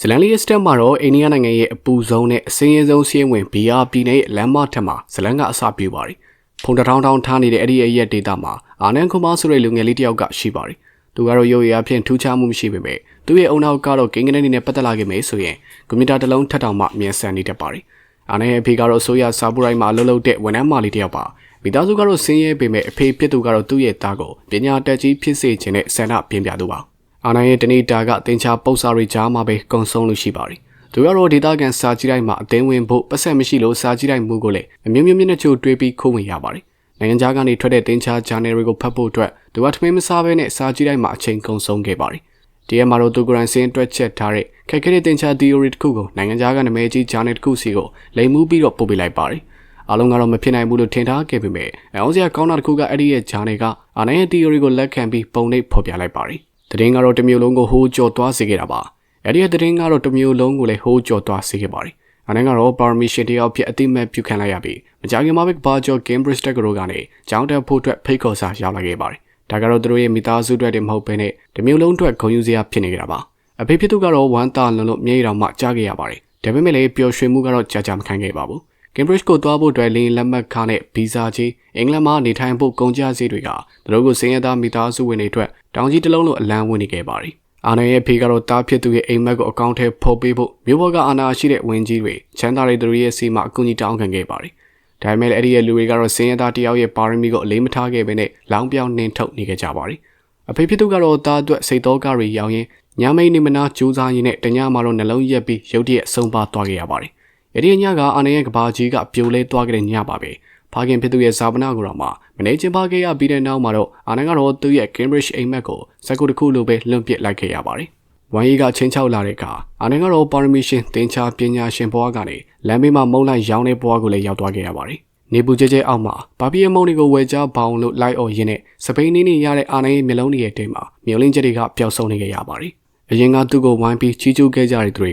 ဇလန်လီစတက်မှာတော့အိန္ဒိယနိုင်ငံရဲ့အပူဆုံးနဲ့အစင်းရဲဆုံးစီးဝင် BR ပြည်နယ်လမ်းမထက်မှာဇလန်ကအစပြုပါတယ်။ဖုန်တောင်းထားနေတဲ့အဲ့ဒီရဲ့ဒေတာမှာအာနန်ခုမာဆိုတဲ့လူငယ်လေးတစ်ယောက်ကရှိပါတယ်။သူကတော့ရုပ်ရည်အဖြစ်ထူးခြားမှုမရှိပေမဲ့သူ့ရဲ့အုံနောက်ကတော့ကိန်းကနေနဲ့ပတ်သက်လာခဲ့မယ်ဆိုရင်ကွန်ပျူတာတစ်လုံးထပ်တောင်မှမြင်ဆန်နေတတ်ပါတယ်။အာနန်ရဲ့အဖေကတော့ဆိုရစာပူရိုင်းမှာအလုပ်လုပ်တဲ့ဝန်ထမ်းမလေးတစ်ယောက်ပါ။မိသားစုကတော့ဆင်းရဲပေမဲ့အဖေဖြစ်သူကတော့သူ့ရဲ့သားကိုပညာတက်ကြီးဖြစ်စေခြင်းနဲ့ဆန္ဒပြင်းပြသူပါ။အာနန်ရဲ့တနေ့တာကတင်ချာပုတ်စာတွေကြားမှာပဲကုံဆုံးလို့ရှိပါတယ်။သူကတော့ဒေတာကန်စာကြည့်တိုင်းမှာအသိဝင်ဖို့ပတ်ဆက်မရှိလို့စာကြည့်တိုင်းမှုကိုလည်းအမျိုးမျိုးမျက်နှာချိုတွေးပြီးခိုးဝင်ရပါတယ်။နိုင်ငံခြားကနေထွက်တဲ့တင်ချာဂျာနယ်တွေကိုဖတ်ဖို့အတွက်သူကထမင်းမစားဘဲနဲ့စာကြည့်တိုင်းမှာအချိန်ကုန်ဆုံးခဲ့ပါတယ်။ဒီမှာတော့သူကရန်စင်းတွက်ချက်ထားတဲ့ခက်ခဲတဲ့တင်ချာ theory တစ်ခုကိုနိုင်ငံခြားကနာမည်ကြီးဂျာနယ်တစ်ခုစီကိုလိမ်မှုပြီးတော့ပို့ပေးလိုက်ပါတယ်။အားလုံးကတော့မဖြစ်နိုင်ဘူးလို့ထင်ထားခဲ့ပေမဲ့အောင်စရာကောင်းတာတစ်ခုကအဲ့ဒီရဲ့ဂျာနယ်ကအာနန်ရဲ့ theory ကိုလက်ခံပြီးပုံနှိပ်ဖော်ပြလိုက်ပါတယ်။သတင်းကတော့တစ်မျိုးလုံးကိုဟိုးကြော်သွားစေခဲ့တာပါ။အဲ့ဒီရဲ့သတင်းကတော့တစ်မျိုးလုံးကိုလည်းဟိုးကြော်သွားစေခဲ့ပါတယ်။အာနန်ကတော့ permission တယောက်ဖြစ်အတိမတ်ပြုခံလိုက်ရပြီးမကြာခင်မှာပဲဘာကျော် Cambridge တက္ကသိုလ်ကနေကျောင်းတက်ဖို့အတွက်ဖိတ်ခေါ်စာရောက်လာခဲ့ပါတယ်။ဒါကတော့သူတို့ရဲ့မိသားစုအတွက်တည်းမဟုတ်ဘဲနဲ့တစ်မျိုးလုံးအတွက်ဂုဏ်ယူစရာဖြစ်နေကြတာပါ။အဖေဖြစ်သူကတော့ဝမ်းသာလွန်လို့မျက်ရည်တောင်မှကြားခဲ့ရပါတယ်။ဒါပေမဲ့လည်းပျော်ရွှင်မှုကတော့ကြာမခံခဲ့ပါဘူး။ Cambridge ကိုသွားဖို့အတွက်လင်းလက်မှတ်ခါနဲ့ဗီဇာကြီးအင်္ဂလန်မှာနေထိုင်ဖို့ကုန်ကျစရိတ်တွေကသူတို့ကိုစင်ရသားမိသားစုဝင်တွေအတွက်တောင်ကြီးတစ်လုံးလိုအလံဝင်နေခဲ့ပါတယ်။အာနန်ရဲ့ဖေကတော့တားဖြစ်သူရဲ့အိမ်မက်ကိုအကောင့်ထဲဖော်ပေးဖို့မြို့ဘော်ကအာဏာရှိတဲ့ဝင်ကြီးတွေချမ်းသာတဲ့သူတွေရဲ့စီမအကူအညီတောင်းခံခဲ့ပါတယ်။ဒါပေမဲ့အဲ့ဒီရဲ့လူတွေကတော့စင်ရသားတယောက်ရဲ့ပါရမီကိုအလေးမထားခဲ့ဘဲနဲ့လောင်ပြောင်နှင်ထုတ်နေခဲ့ကြပါတယ်။အဖေဖြစ်သူကတော့တားအတွက်စိတ်တော်ကားတွေရောင်းရင်းညမိတ်နေမနာကြိုးစားရင်းနဲ့တညမှာတော့နှလုံးရက်ပြီးရုတ်တရက်ဆုံးပါသွားခဲ့ရပါတယ်။အဲ့ဒီညကအာနန်ရဲ့ကဘာကြီးကပြိုလဲသွားခဲ့တဲ့ညပါပဲ။ဖခင်ဖြစ်သူရဲ့ဇာပနာကိုတော့မှမနေချင်ပါခဲ့ရပြီးတဲ့နောက်မှာတော့အာနန်ကတော့သူ့ရဲ့ Cambridge အိမ်မက်ကိုစက်ကူတစ်ခုလိုပဲလွန့်ပစ်လိုက်ခဲ့ရပါတယ်။ဝမ်ရီကချင်းချောက်လာတဲ့အခါအာနန်ကတော့ permission တင်ချပညာရှင်ဘွားကနေလမ်းဘေးမှာမုံလိုက်ရောင်းတဲ့ဘွားကိုလည်းရောက်သွားခဲ့ရပါတယ်။နေပူကျဲကျဲအောက်မှာဘာပီယမုံတွေကိုဝယ်ကြပေါအောင်လို့လိုက်အော်ရင်းနဲ့စပိန်နေရတဲ့အာနန်ရဲ့မျက်လုံးတွေရဲ့တဲမှာမျောလင်းချက်တွေကပျောက်ဆုံးနေခဲ့ရပါတယ်။အရင်ကသူ့ကိုဝိုင်းပြီးချီးကျူးခဲ့ကြတဲ့သူတွေ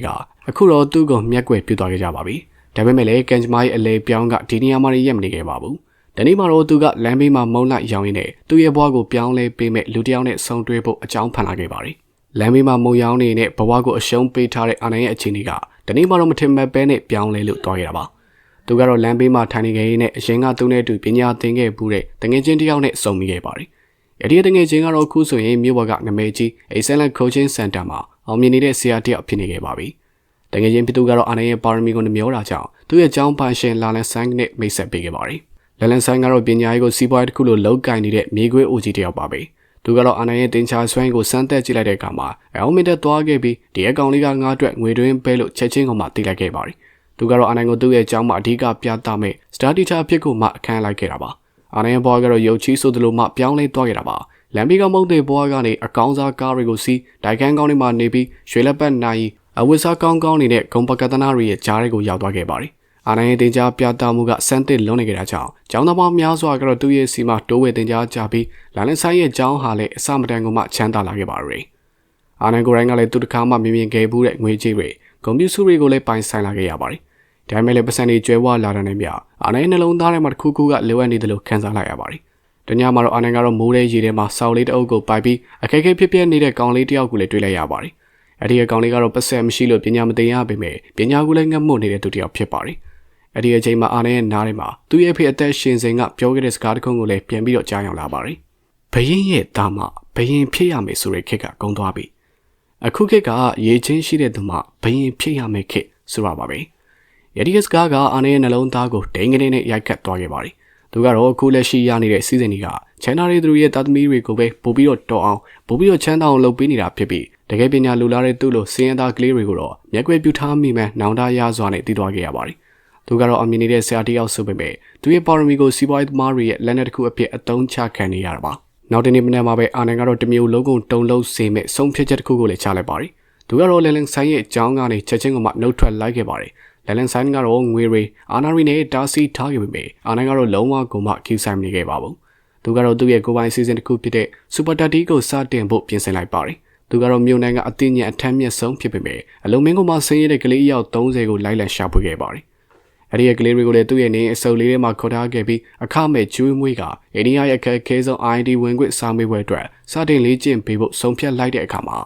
ကအခုတော့သူ့ကိုမျက်ကွယ်ပြုသွားခဲ့ကြပါပြီ။ဒါပေမဲ့လည်းကန်ဂျမားရဲ့အလေပြောင်းကဒီနေရာမှာရက်မနေခဲ့ပါဘူး။ဒီနေ့မှာတော့သူကလမ်းဘေးမှာမုံလိုက်ရောင်းရင်းနဲ့သူ့ရဲ့ဘွားကိုပြောင်းလဲပေးမဲ့လူတစ်ယောက်နဲ့ဆုံတွေ့ဖို့အကြောင်းဖန်လာခဲ့ပါတယ်။လမ်းဘေးမှာမုံရောင်းနေတဲ့ဘဝကိုအရှုံးပေးထားတဲ့အာနန်ရဲ့အခြေအနေကဒီနေ့မှာတော့မထင်မှတ်ပဲနဲ့ပြောင်းလဲလို့သွားခဲ့တာပါ။သူကတော့လမ်းဘေးမှာထိုင်နေခဲ့ရင်းနဲ့အရင်ကသူနဲ့အတူပညာသင်ခဲ့ဘူးတဲ့တငယ်ချင်းတစ်ယောက်နဲ့ဆုံမိခဲ့ပါတယ်။အဲဒီတငယ်ချင်းကတော့အခုဆိုရင်မြို့ပေါ်ကနာမည်ကြီး Excellent Coaching Center မှာအောင်မြင်နေတဲ့ဆရာတစ်ယောက်ဖြစ်နေခဲ့ပါပြီ။တငယ်ချင်းဖြစ်သူကတော့အာနန်ရဲ့ပါရမီကိုနှမျောတာကြောင့်သူ့ရဲ့ကျောင်းပိုင်ရှင်လာလန်ဆိုင်နဲ့မိတ်ဆက်ပေးခဲ့ပါတယ်။လာလန်ဆိုင်ကတော့ပညာရေးကိုစီးပွားရေးတစ်ခုလိုလောက်ကင်နေတဲ့မြေခွေးအိုကြီးတစ်ယောက်ပါပဲ။သူကတော့အာနန်ရဲ့တင်ချာဆွမ်းကိုစမ်းသပ်ကြည့်လိုက်တဲ့အခါမှာအောင်မြင်တဲ့သွားခဲ့ပြီးဒီအကောင်လေးကငါ့အတွက်ငွေတွင်းပဲလို့ချက်ချင်းကမှတိလိုက်ခဲ့ပါတယ်။သူကတော့အာနန်ကိုသူ့ရဲ့ကျောင်းမှာအဓိကပြသမဲ့စတာတီချာဖြစ်ကိုမှအခန်းလိုက်ခဲ့တာပါ။အာနန်ရဲ့ဘွားကတော့ရုပ်ချီးဆိုသလိုမှပြောင်းလဲသွားခဲ့တာပါ။လမ်းဘေးကမုံတဲ့ဘွားကနေအကောင်းစားကားတွေကိုစီးဒိုင်ကန်ကောင်းတွေမှာနေပြီးရွှေလက်ပတ်နိုင်အဝတ်စားကောင်းကောင်းနေတဲ့ဂုံပကတနာတွေရဲ့ကြားတွေကိုရောက်သွားခဲ့ပါတယ်။အာနန်ရဲ့တင်ကြားပြသမှုကစမ်းသစ်လုံးနေကြတာကြောင့်ကျောင်းသားပေါင်းများစွာကတော့သူ့ရဲ့စီမှာတိုးဝဲတင်ကြားကြပြီးလာလန်ဆိုင်ရဲ့ကျောင်းဟာလည်းအစမတန်ကမှချမ်းသာလာခဲ့ပါရယ်။အာနန်ကိုရိုင်းကလည်းသူတစ်ခါမှမြင်ခဲ့ဘူးတဲ့ငွေကြေးတွေဂုံပြူစုတွေကိုလည်းပိုင်ဆိုင်လာခဲ့ရပါတယ်။ဒါပေမဲ့လည်းပစံတွေကျွဲဝလာတဲ့နဲ့မြအာနန်ရဲ့နှလုံးသားထဲမှာတစ်ခုခုကလိုအပ်နေတယ်လို့ခံစားလိုက်ရပါတယ်။တညမှာတော့အာနန်ကတော့မိုးတဲ့ရေထဲမှာစောက်လေးတအုပ်ကိုပိုက်ပြီးအခက်အခဲဖြစ်ပြနေတဲ့ကောင်လေးတယောက်ကိုလည်းတွေ့လိုက်ရပါတယ်။အဲ့ဒီကောင်လေးကတော့ပတ်ဆက်မရှိလို့ပညာမသိရပေမဲ့ပညာကိုလည်းငတ်မွတ်နေတဲ့သူတယောက်ဖြစ်ပါတယ်။အဲ့ဒီအချိန်မှာအာနန်ရဲ့နားထဲမှာသူ့ရဲ့ဖေအသက်ရှင်စဉ်ကပြောခဲ့တဲ့စကားတစ်ခုကိုလည်းပြန်ပြီးတော့ကြားရောက်လာပါတယ်။ဘယင်းရဲ့သားမဘယင်းဖြစ်ရမယ်ဆိုတဲ့ခေတ်ကကုန်သွားပြီ။အခုခေတ်ကရေချင်းရှိတဲ့သူမှဘယင်းဖြစ်ရမယ်ခေတ်ဆိုပါပဲ။အဲ့ဒီစကားကအာနန်ရဲ့နှလုံးသားကိုဒိန်ကနေနဲ့ရိုက်ခတ်သွားခဲ့ပါတယ်။သူကတော့အခုလက်ရှိရနေတဲ့စီးစဉ်တွေကချမ်းသာတဲ့သူရဲ့သားသမီးတွေကိုပဲပို့ပြီးတော့တော်အောင်ပို့ပြီးတော့ချမ်းသာအောင်လုပ်ပေးနေတာဖြစ်ပြီးတကယ်ပညာလူလာတဲ့သူ့လိုစင်ရသားကလေးတွေကိုတော့မျက်ကွယ်ပြုထားမိမှန်းနောင်တရစွာနဲ့တည်သွားခဲ့ရပါတယ်။သူကတော့အမြင်နေတဲ့ဆရာတယောက်ဆိုပေမဲ့သူရဲ့ပါရမီကိုစီးပွားရေးသမားတွေရဲ့လက်နက်တစ်ခုအဖြစ်အသုံးချခံနေရတာပါ။နောက်တနေ့မနေ့မှာပဲအာနန်ကတော့တမျိုးလုံးကုန်တုံလုံးစေမဲ့ဆုံးဖြတ်ချက်တစ်ခုကိုလည်းချလိုက်ပါတယ်။သူကတော့လန်လန်ဆိုင်ရဲ့အကြောင်းကနေချက်ချင်းကမှနှုတ်ထွက်လိုက်ခဲ့ပါတယ်။လန်လန်ဆိုင်ကတော့ငွေတွေအာနာရီနဲ့တားဆီးထားခဲ့ပေမဲ့အာနန်ကတော့လုံးဝကိုမှကျူဆိုင်မနေခဲ့ပါဘူး။သူကတော့သူ့ရဲ့ကိုယ်ပိုင်စီစဉ်တစ်ခုဖြစ်တဲ့စူပါတာတီကိုစတင်ဖို့ပြင်ဆင်လိုက်ပါတယ်။သူကတော့မြို့နယ်ကအသိဉာဏ်အထက်မြက်ဆုံးဖြစ်ပေမဲ့အလုံးမင်းကမှဆင်းရဲတဲ့ကလေးယောက်30ကိုလိုက်လံရှာဖွေခဲ့ပါတယ်။အဲ့ဒီကလေးတွေကိုလည်းသူ့ရဲ့နေအစုပ်လေးထဲမှာခေါ်ထားခဲ့ပြီးအခမဲ့ကျွေးမွေးကအိန္ဒိယရဲ့အခက်အခဲဆုံး ID ဝင်ခွင့်စာမေးပွဲအတွက်စတင်လေ့ကျင့်ပေးဖို့ဆုံးဖြတ်လိုက်တဲ့အခါမှာ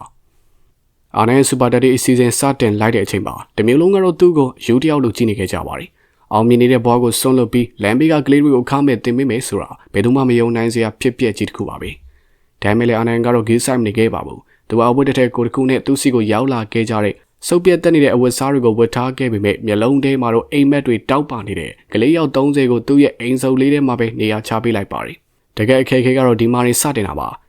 အာနန်စူပါတက်တီအစီအစဉ်စတင်လိုက်တဲ့အချိန်မှာတမျိုးလုံးကတော့သူ့ကိုယူတယောက်လိုကြည့်နေခဲ့ကြပါတယ်။အောင်မြင်နေတဲ့ဘွားကိုဆွန့်လွတ်ပြီးလမ်ဘေးကကလေးတွေကိုခါမဲ့တင်မိမယ်ဆိုတာဘယ်သူမှမယုံနိုင်စရာဖြစ်ပျက်ကြီးတစ်ခုပါပဲ။ဒါပေမဲ့လည်းအာနန်ကတော့ဂေးဆိုင်မနေခဲ့ပါဘူး။သူအဝတ်တစ်ထည်ကိုတစ်ခုနဲ့သူ့စီကိုရောက်လာခဲ့ကြတဲ့စုပ်ပြတ်တက်နေတဲ့အဝတ်စားတွေကိုဝတ်ထားခဲ့ပေမဲ့မျက်လုံးထဲမှာတော့အိမ်မက်တွေတောက်ပါနေတဲ့ကလေးယောက်30ကိုသူ့ရဲ့အိမ်စုပ်လေးထဲမှာပဲနေရာချပေးလိုက်ပါတယ်။တကယ်အခက်အခဲကတော့ဒီမှာနေစတင်တာပါ။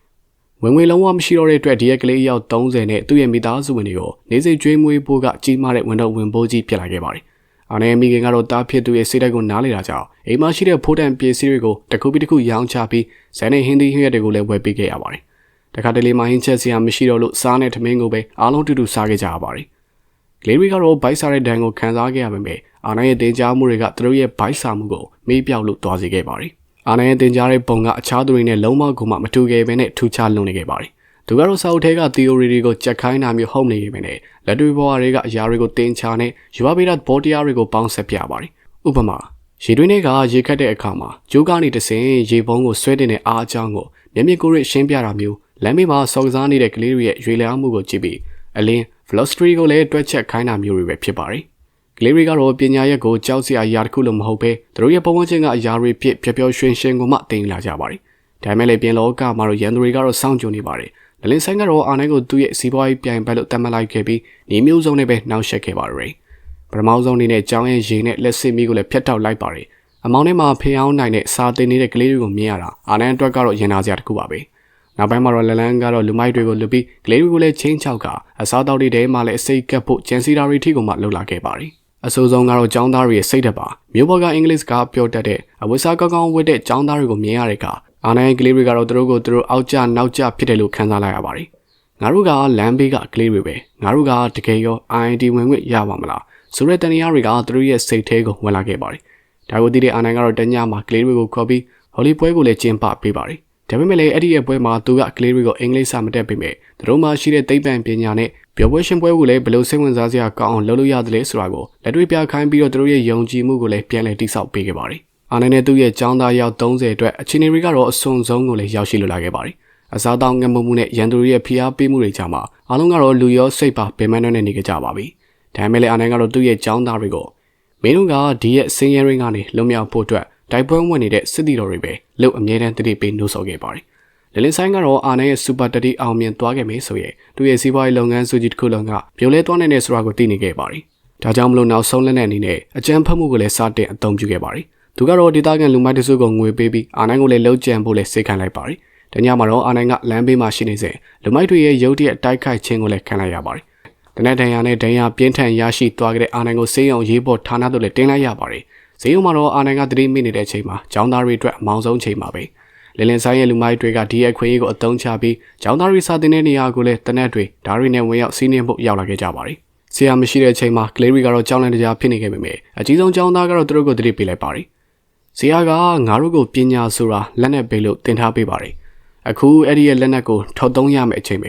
ဝင်ငွေလုံးဝမရှိတော့တဲ့အတွက်ဒီရဲ့ကလေးယောက်30နဲ့သူ့ရဲ့မိသားစုဝင်တွေကိုနေစိတ်ကျွေးမွေးဖို့ကကြီးမားတဲ့ဝန်တော့ဝင်ပိုးကြီးဖြစ်လာခဲ့ပါတယ်။အာနယ်မီခင်ကတော့တားဖြစ်သူရဲ့စိတ်ဓာတ်ကိုနားလေတာကြောင့်အိမ်မှာရှိတဲ့ဖိုးတန်ပစ္စည်းတွေကိုတစ်ခုပြီးတစ်ခုရောင်းချပြီးဇန်နဲ့ဟင်းသီးဟင်းရက်တွေကိုလည်းဝယ်ပေးခဲ့ရပါတယ်။တခါတလေမှဟင်းချက်စရာမရှိတော့လို့စားနဲ့ထမင်းကိုပဲအားလုံးတူတူစားခဲ့ကြရပါတယ်။ကလေးတွေကတော့ဘိုက်စားတဲ့ဒဏ်ကိုခံစားခဲ့ရပေမဲ့အာနယ်ရဲ့တင်ကြားမှုတွေကသူတို့ရဲ့ဘိုက်စားမှုကိုမေးပြောက်လို့သွားစေခဲ့ပါတယ်။အာနယ်ရဲ့တင်ကြားတဲ့ပုံကအခြားသူတွေနဲ့လုံးဝကိုမှမတူခဲ့ဘဲနဲ့ထူခြားလွန်နေခဲ့ပါတယ်။သူကတော့စာအုပ်ထဲက theory တွေကိုကြက်ခိုင်းတာမျိုးဟုတ်နေပေမဲ့လက်တွေ့ဘဝတွေကအရာတွေကိုတင်ချာနဲ့ယူဝဗေဒဘောတရားတွေကိုပေါင်းဆက်ပြပါတယ်။ဥပမာရေတွင်းတွေကရေခတ်တဲ့အခါမှာဂျိုးကနေတဆင်ရေပုံးကိုဆွဲတင်တဲ့အားအကြောင်းကိုမျက်မြင်ကိုယ်ရရှင်းပြတာမျိုးလမ်းမေးမှာစော်ကစားနေတဲ့ကလေးတွေရဲ့ရွေလျားမှုကိုကြည့်ပြီးအလင်း velocity ကိုလည်းတွက်ချက်ခိုင်းတာမျိုးတွေပဲဖြစ်ပါတယ်။ကလေးတွေကတော့ပညာရက်ကိုကြောက်စရာအရာတစ်ခုလို့မဟုတ်ဘဲသူတို့ရဲ့ပုံဝင်ခြင်းကအရာတွေဖြစ်ပျော်ပျော်ရွှင်ရွှင်ကိုမှတင်လာကြပါတယ်။ဒါပေမဲ့လည်းပြင်လောကမှာတော့ရန်သူတွေကတော့စောင့်ကြိုနေပါတယ်။လလင်းဆိုင်ကတော့အာနန်ကိုသူ့ရဲ့စီးပွားရေးပြိုင်ဘက်လို့တတ်မှတ်လိုက်ခဲ့ပြီးနေမျိုးစုံနဲ့ပဲနှောက်ယှက်ခဲ့ပါတယ်။ပထမဆုံးအနေနဲ့ကျောင်းရဲ့ရေနဲ့လက်စစ်မီးကိုလည်းဖျက်တောက်လိုက်ပါတယ်။အမောင်ထဲမှာဖေးအောင်နိုင်တဲ့စာတင်နေတဲ့ကလေးတွေကိုမြင်ရတာအာနန်အတွက်ကတော့ရင်နာစရာတစ်ခုပါပဲ။နောက်ပိုင်းမှာတော့လလန်းကတော့လူမိုက်တွေကိုလွတ်ပြီးကလေးတွေကိုလည်းချင်းချောက်ကအစားတောက်တွေထဲမှာလည်းအစိတ်ကပ်ဖို့ကြံစီတာတွေထိကိုမှလှုပ်လာခဲ့ပါတယ်။အဆိုးဆုံးကတော့ကျောင်းသားတွေရဲ့စိတ်ဓာတ်ပါမျိုးပေါ်ကအင်္ဂလိပ်စကားပြောတတ်တဲ့အဝတ်စားကောင်းကောင်းဝတ်တဲ့ကျောင်းသားတွေကိုမြင်ရတဲ့အခါအာနန်ကလေးတွေကတော့သူတို့အောက်ကျနောက်ကျဖြစ်တယ်လို့ခံစားလိုက်ရပါတယ်။ငါတို့ကလမ်းဘေးကကလေးတွေပဲငါတို့ကတကယ်ရော IIT ဝင်ခွင့်ရပါမလားဆိုတဲ့တန်ရာတွေကသူတို့ရဲ့စိတ်ထဲကိုဝင်လာခဲ့ပါတယ်။ဒါကိုသိတဲ့အာနန်ကတော့တညမှာကလေးတွေကိုခေါ်ပြီးဟော်လီပွဲကိုလည်းကျင်းပပေးပါတယ်။ဒါပေမဲ့လည်းအဲ့ဒီရဲ့ပွဲမှာသူကကလေးတွေကိုအင်္ဂလိပ်စာမတတ်ပေမဲ့သူတို့မှရှိတဲ့သိပ္ပံပညာနဲ့ပျော်ပွဲရှင်ပွဲကိုလည်းဘယ်လိုစိတ်ဝင်စားစရာကောင်းအောင်လုပ်လို့ရတယ်လဲဆိုတာကိုလက်တွေ့ပြခိုင်းပြီးတော့သူတို့ရဲ့ယုံကြည်မှုကိုလည်းပြန်လည်တိစောက်ပေးခဲ့ပါတယ်။အာနန်နဲ့သူ့ရဲ့ចောင်းသားရောက်30အတွက်အခြေအနေတွေကတော့အစွန်ဆုံးကိုလည်းရောက်ရှိလိုလာခဲ့ပါတယ်။အစားတောင်းငတ်မှုနဲ့ရန်သူတွေရဲ့ဖိအားပေးမှုတွေကြောင့်အားလုံးကတော့လူရောစိတ်ပါပင်မနှံ့နေကြပါပြီ။ဒါပေမဲ့လည်းအာနန်ကတော့သူ့ရဲ့ចောင်းသားတွေကိုမင်းတို့ကဒီရဲ့စင်ရဲရင်းကနေလွန်မြောက်ဖို့အတွက်တိုက်ပွဲဝင်နေတဲ့စစ်တီတော်တွေပဲလို့အမြဲတမ်းတတိပေးနှိုးဆော်ခဲ့ပါတယ်။လလင်းဆိုင်ကတော့အာနန်ရဲ့စူပါတတိအောင်မြင်သွားခဲ့မယ်ဆိုရင်သူ့ရဲ့စီးပွားရေးလုပ်ငန်းစုကြီးတစ်ခုလုံးကပြိုလဲသွားနေတဲ့ဆိုတာကိုသိနေခဲ့ပါတယ်။ဒါကြောင့်မလို့နောက်ဆုံးလက်နဲ့အနေနဲ့အကြမ်းဖက်မှုကိုလည်းစတင်အသုံးပြုခဲ့ပါတယ်။သူကတော့ဒေသခံလူမိုက်တစုကိုငွေပေးပြီးအာနန်ကိုလည်းလှုပ်ကြံဖို့လည်းစိတ်ခံလိုက်ပါတယ်။တညမှာတော့အာနန်ကလမ်းဘေးမှာရှိနေစဉ်လူမိုက်တွေရဲ့ရုတ်တရက်တိုက်ခိုက်ခြင်းကိုလည်းခံလိုက်ရပါတယ်။တနက်တန်ရာနဲ့ဒဏ်ရာပြင်းထန်ရရှိသွားခဲ့တဲ့အာနန်ကိုစေးရုံရေးပေါ်ဌာနတို့လည်းတင်လိုက်ရပါတယ်။စေးရုံမှာတော့အာနန်ကတတိမိနေတဲ့အချိန်မှာကျောင်းသားတွေအတွက်အမောင်ဆုံးချိန်မှာပဲလင်းလင်းဆိုင်ရဲ့လူမိုက်တွေကဒီရဲ့ခွေးကိုအသုံးချပြီးကျောင်းသားတွေစာတင်တဲ့နေရာကိုလည်းတနက်တွေဓာတ်တွေနဲ့ဝင်ရောက်စီးနှင်းဖို့ရောက်လာခဲ့ကြပါတယ်။ဆရာမရှိတဲ့အချိန်မှာကလေးတွေကတော့ကြောင်းလန့်တရားဖြစ်နေခဲ့ပေမဲ့အကြီးဆုံးကျောင်းသားကတော့သူတို့ကိုတတိပေးလိုက်ပါတယ်။ဆရာကငါတို့ကိုပညာဆိုတာလက်နဲ့ပေးလို့တင်ထားပေးပါတယ်။အခုအဲ့ဒီရဲ့လက်နက်ကိုထောက်သုံးရမယ့်အချိန်ပဲ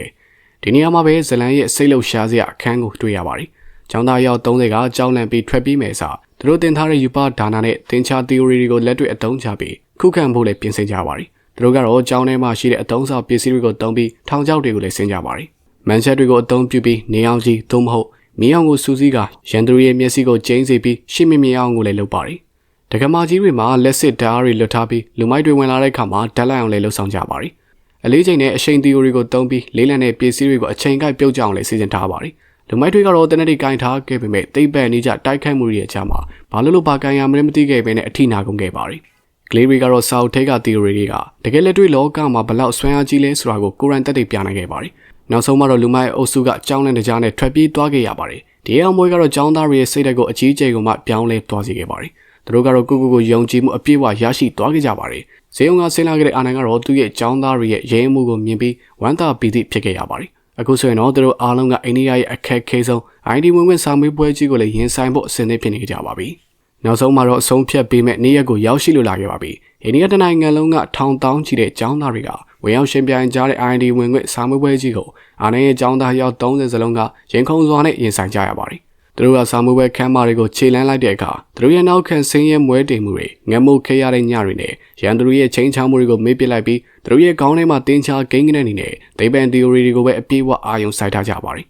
ဒီနေရာမှာပဲဇလန်ရဲ့စိတ်လှုပ်ရှားစရာအခန်းကိုတွေ့ရပါတယ်။ကျောင်းသားရောက်30ကကြောင်းလန့်ပြီးထွက်ပြီးမယ်စာသူတို့တင်ထားတဲ့ယူပါဒါနာနဲ့သင်္ချာ theory တွေကိုလက်တွေ့အသုံးချပြီးခုခံဖို့လည်းပြင်ဆင်ကြပါတယ်။သူတို့ကတော့ကျောင်းထဲမှာရှိတဲ့အသုံးဆောင်ပစ္စည်းတွေကိုသုံးပြီးထောင်ချောက်တွေကိုလည်းဆင်ကြပါတယ်။မန်ချက်တွေကိုအသုံးပြုပြီးနေအောင်ကြီးသို့မဟုတ်မီးအောင်ကိုစူးစီးကရန်သူရဲ့မျက်စိကိုကျိန်းစေပြီးရှင်းမြင်အောင်ကိုလည်းလုပ်ပါတယ်။တက္ကမကြီးတွေမှာလက်စစ်ဓာတ်တွေလွတ်ထားပြီးလူမိုက်တွေဝင်လာတဲ့အခါမှာဓာတ်လိုက်အောင်လည်းလှုပ်ဆောင်ကြပါတယ်။အလေးချိန်နဲ့အရှိန် theory ကိုသုံးပြီးလေးလံတဲ့ပစ္စည်းတွေကိုအချိန်ကိုက်ပြုတ်ကြအောင်လည်းစီစဉ်ထားပါတယ်။လူမိုက်တွေကတော့တနက်တွေကင်ထားခဲ့ပေမဲ့သိပ္ပံနည်းကျတိုက်ခိုက်မှုတွေရဲ့အကြမ်းမှာဘာလို့ဘာကန်ရမလဲမသိခဲ့ပဲနဲ့အထိနာကုန်ခဲ့ပါတယ်။ကလေးတွေကတော့စာအုပ်ထဲက theory တွေကတကယ်လက်တွေ့လောကမှာဘလောက်ဆွမ်းအားကြီးလဲဆိုတာကိုကိုရန်တက်တွေပြနိုင်ခဲ့ပါတယ်။နောက်ဆုံးမှာတော့လူမိုက်အုပ်စုကကြောင်းလန့်တကြားနဲ့ထွက်ပြေးသွားခဲ့ရပါတယ်။ဒီအောင်မွေးကတော့ကျောင်းသားတွေရဲ့စိတ်ဓာတ်ကိုအကြီးအကျယ်ကမှပြောင်းလဲသွားစေခဲ့ပါတယ်။သူတို့ကတော့ကိုယုံကြည်မှုအပြည့်အဝရရှိသွားခဲ့ကြပါတယ်။ဇေယုံကဆင်းလာခဲ့တဲ့အာနန်ကတော့သူ့ရဲ့ကျောင်းသားတွေရဲ့ရဲမှုကိုမြင်ပြီးဝမ်းသာပီတိဖြစ်ခဲ့ရပါတယ်။အခုဆိုရင်တော့သူတို့အားလုံးကအိန္ဒိယရဲ့အခက်ခဲဆုံး ID ဝင်ခွင့်စာမေးပွဲကြီးကိုလည်းရင်ဆိုင်ဖို့အဆင်သင့်ဖြစ်နေကြပါပြီ။နောက်ဆုံးမှာတော့အဆုံးဖြတ်ပေးမဲ့နေ့ရက်ကိုရောက်ရှိလိုလာခဲ့ပါပြီ။အိန္ဒိယတနိုင်ငံလုံးကထောင်တောင်းချီတဲ့ကျောင်းသားတွေကဝင်ရောက်ရှင်ပြိုင်ကြတဲ့ ID ဝင်ခွင့်စာမေးပွဲကြီးကိုအာနန်ရဲ့ကျောင်းသားရောက်30စလုံးကရင်ခုန်စွာနဲ့ရင်ဆိုင်ကြရပါတယ်။သူတို့ကစာမေးပွဲခန်းမတွေကိုခြေလန်းလိုက်တဲ့အခါသူတို့ရဲ့နောက်ခံဆင်းရဲမွဲတေမှုတွေငမို့ခဲရတဲ့ညတွေနဲ့ရန်သူတို့ရဲ့ချင်းချောင်းမှုတွေကိုမေ့ပစ်လိုက်ပြီးသူတို့ရဲ့ခေါင်းထဲမှာတင်းချာဂိမ်းကနေနဲ့သိပ္ပံ theory တွေကိုပဲအပြည့်အဝအာရုံစိုက်ထားကြပါတယ်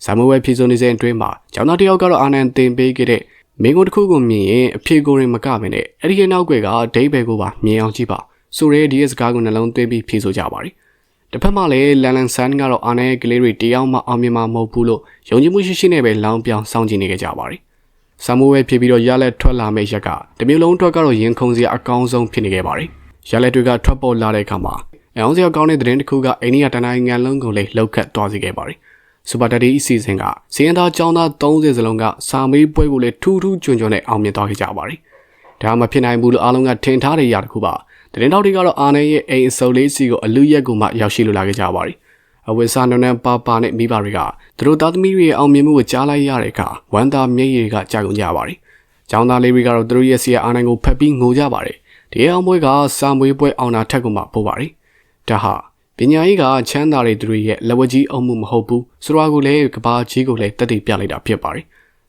ဇာမဝဲဖြည့်စုံနေစဉ်အတွင်းမှာကျောင်းသားတယောက်ကတော့အာနန်တင်ပေးခဲ့တဲ့မင်းကုန်းတစ်ခုကိုမြင်ရင်အဖြေကိုရင်မကမနဲ့အဲ့ဒီရဲ့နောက်ွယ်ကဒိတ်ဘယ်ကိုပါမြင်အောင်ကြည့်ပါဆိုရဲဒီရဲ့စကားကိုနှလုံးသွင်းပြီးဖြေဆိုကြပါရီတစ်ဖက်မှာလည်းလန်လန်ဆန်ကတော့အာနန်ရဲ့ကလေးတွေတယောက်မှအောင်မြင်မှာမဟုတ်ဘူးလို့ယုံကြည်မှုရှိရှိနဲ့ပဲလောင်းပြောင်းစောင့်ကြည့်နေကြပါရီဇာမဝဲဖြည့်ပြီးတော့ရလက်ထွက်လာမယ့်ရက်ကတမျိုးလုံးအတွက်ကတော့ရင်ခုန်စရာအကောင်းဆုံးဖြစ်နေခဲ့ပါရီရလက်တွေကထွက်ပေါ်လာတဲ့အခါမှာအောင်စရာကောင်းတဲ့သတင်းတစ်ခုကအိန္ဒိယတနိုင်ငံလုံးကိုလည်းလှုပ်ခတ်သွားစေခဲ့ပါရီစူပါဒါဒီအစီအစဉ်ကစီရင်သားကျောင်းသား30စလုံးကစာမေးပွဲကိုလည်းထူးထူးချွန်ချွန်နဲ့အောင်မြင်သွားခဲ့ကြပါရီဒါမှမဖြစ်နိုင်ဘူးလို့အားလုံးကထင်ထားတဲ့ຢာတစ်ခုပါသတင်းတောက်တွေကတော့အာနယ်ရဲ့အိမ်အစုံလေးစီကိုအလူရက်ကိုမှရောက်ရှိလိုလာခဲ့ကြပါရီအဝိစာနနန်ပါပါနဲ့မိဘတွေကသူတို့သားသမီးတွေရဲ့အောင်မြင်မှုကိုကြားလိုက်ရတဲ့အခါဝမ်းသာမျက်ရည်တွေကကြာကုန်ကြပါရီကျောင်းသားလေးတွေကတော့သူတို့ရဲ့စီအာနယ်ကိုဖက်ပြီးငိုကြပါရီဒီအောင်ပွဲကစာမွေးပွဲအောင်တာထက်ကမှပို့ပါရီဒါဟာပညာရေးကချမ်းသာတဲ့သူတွေရဲ့လက်ဝကြီးအောင်မှုမဟုတ်ဘူးဆိုတော့ကိုလည်းကဘာကြီးကိုလည်းတက်တည်ပြလိုက်တာဖြစ်ပါတယ်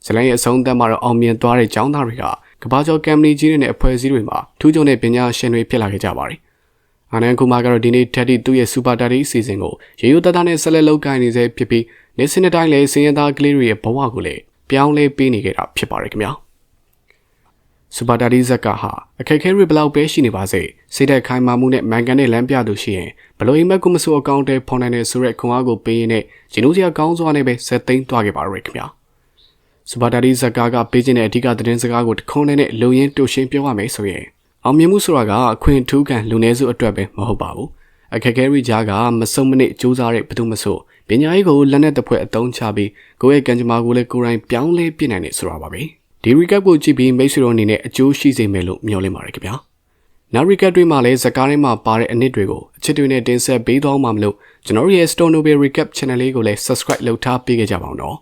ဇလန်ရဲ့အဆုံးသတ်မှာတော့အောင်မြင်သွားတဲ့ကျောင်းသားတွေကကဘာကျော်ကမ်ပဏီကြီးတွေနဲ့အဖွဲ့အစည်းတွေမှာထူးခြားတဲ့ပညာရှင်တွေဖြစ်လာခဲ့ကြပါတယ်အာနန်ကူမာကတော့ဒီနေ့တက်တီသူ့ရဲ့စူပါဒါဒီအစီအစဉ်ကိုရေရိုးသားသားနဲ့ဆက်လက်လုပ်ကိုင်နေစေဖြစ်ပြီးနေစနစ်တိုင်းလည်းစင်ရသားကလေးတွေရဲ့ဘဝကိုလည်းပြောင်းလဲပေးနေကြတာဖြစ်ပါတယ်ခင်ဗျာစူပါဒါဒီဇက်ကဟာအခက်ခဲတွေဘလောက်ပဲရှိနေပါစေစိတ်သက်ခိုင်မာမှုနဲ့မန်ကန်တဲ့လမ်းပြသူရှိရင်ဘလို့အိမ်မက်ကိုမဆိုအကောင့်တဲဖော်နိုင်တဲ့ဆိုရက်ခွန်အားကိုပေးရင်းနဲ့ဂျင်းဦးစရာကောင်းစွာနဲ့ပဲဆက်သိမ်းသွားခဲ့ပါရခင်ဗျာစူပါဒါဒီဇက်ကပေးခြင်းတဲ့အဓိကသတင်းစကားကိုတခွန်းနဲ့လုံရင်းတူရှင်းပြောရမယ်ဆိုရင်အောင်မြင်မှုဆိုတာကအခွင့်ထူးခံလူနည်းစုအတွက်ပဲမဟုတ်ပါဘူးအခက်ခဲတွေကြားကမစုံမနစ်စူးစမ်းတဲ့ဘသူမဆိုပညာရေးကိုလက်နဲ့တစ်ဖွဲ့အသုံးချပြီးကိုယ့်ရဲ့ကံကြမ္မာကိုလည်းကိုယ်တိုင်ပြောင်းလဲပြနိုင်နေဆိုတာပါပဲဒီ recap ကိုကြည့်ပြီးမိတ်ဆွေတို့အနေနဲ့အကျိုးရှိစေမယ်လို့မျှော်လင့်ပါတယ်ခင်ဗျာနောက် recap တွေမှာလည်းဇကားထဲမှာပါတဲ့အနစ်တွေကိုအချစ်တွေနဲ့တင်ဆက်ပေးသွားမှာမလို့ကျွန်တော်ရဲ့ Stone Nobel Recap Channel လေးကိုလည်း subscribe လုပ်ထားပေးကြပါဦးနော်